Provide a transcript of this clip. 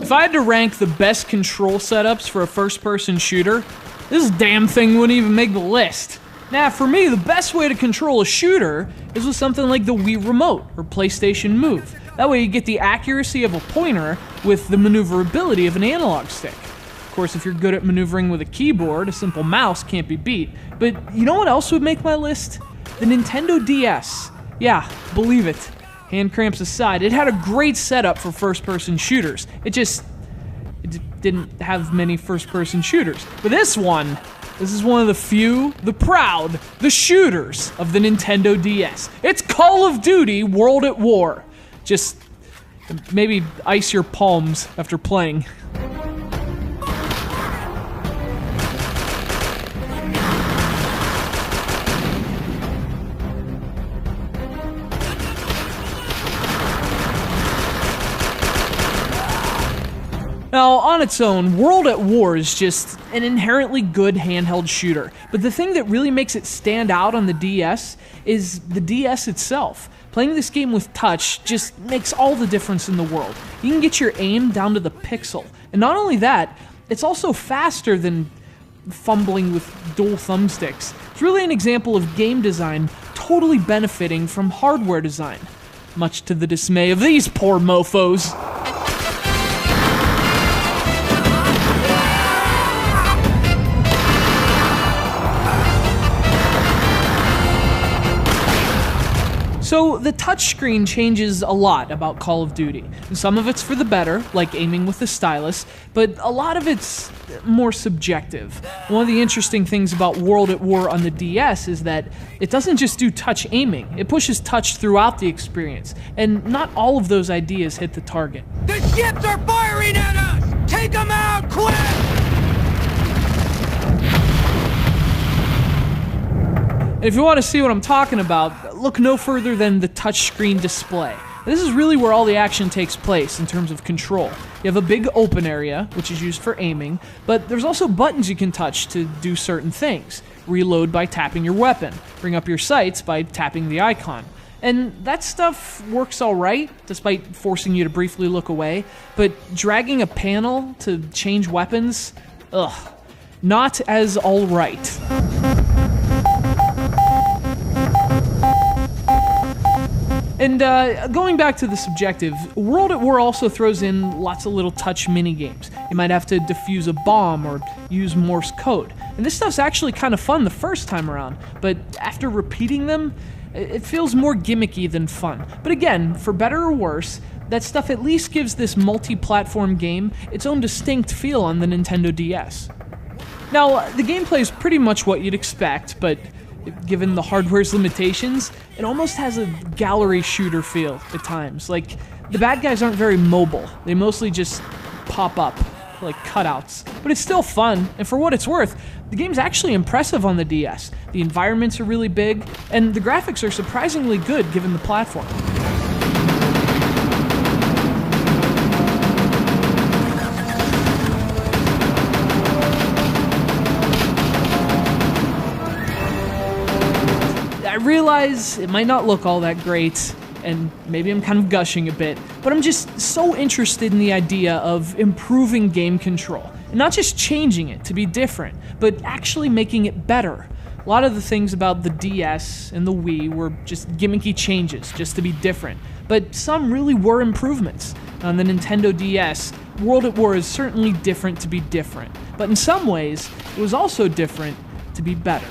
If I had to rank the best control setups for a first-person shooter, this damn thing wouldn't even make the list. Now, for me, the best way to control a shooter is with something like the Wii Remote or PlayStation Move. That way you get the accuracy of a pointer with the maneuverability of an analog stick. Of course, if you're good at maneuvering with a keyboard, a simple mouse can't be beat. But you know what else would make my list? The Nintendo DS. Yeah, believe it. Hand cramps aside, it had a great setup for first-person shooters. It didn't have many first-person shooters. But this is one of the few, the proud, the shooters of the Nintendo DS. It's Call of Duty World at War. Just maybe ice your palms after playing. Now, on its own, World at War is just an inherently good handheld shooter, but the thing that really makes it stand out on the DS is the DS itself. Playing this game with touch just makes all the difference in the world. You can get your aim down to the pixel, and not only that, it's also faster than fumbling with dual thumbsticks. It's really an example of game design totally benefiting from hardware design, much to the dismay of these poor mofos. So the touchscreen changes a lot about Call of Duty. Some of it's for the better, like aiming with the stylus, but a lot of it's more subjective. One of the interesting things about World at War on the DS is that it doesn't just do touch aiming, it pushes touch throughout the experience, and not all of those ideas hit the target. The ships are firing at us! Take them out, quick! And if you want to see what I'm talking about, look no further than the touchscreen display. This is really where all the action takes place in terms of control. You have a big open area, which is used for aiming, but there's also buttons you can touch to do certain things. Reload by tapping your weapon, bring up your sights by tapping the icon. And that stuff works alright, despite forcing you to briefly look away, but dragging a panel to change weapons? Ugh. Not as alright. And going back to the subjective, World at War also throws in lots of little touch minigames. You might have to defuse a bomb or use Morse code. And this stuff's actually kind of fun the first time around, but after repeating them, it feels more gimmicky than fun. But again, for better or worse, that stuff at least gives this multi-platform game its own distinct feel on the Nintendo DS. Now, the gameplay is pretty much what you'd expect, but given the hardware's limitations, it almost has a gallery shooter feel at times. Like, the bad guys aren't very mobile. They mostly just pop up, like cutouts. But it's still fun, and for what it's worth, the game's actually impressive on the DS. The environments are really big, and the graphics are surprisingly good given the platform. I realize it might not look all that great, and maybe I'm kind of gushing a bit, but I'm just so interested in the idea of improving game control. And not just changing it to be different, but actually making it better. A lot of the things about the DS and the Wii were just gimmicky changes, just to be different. But some really were improvements. On the Nintendo DS, World at War is certainly different to be different. But in some ways, it was also different to be better.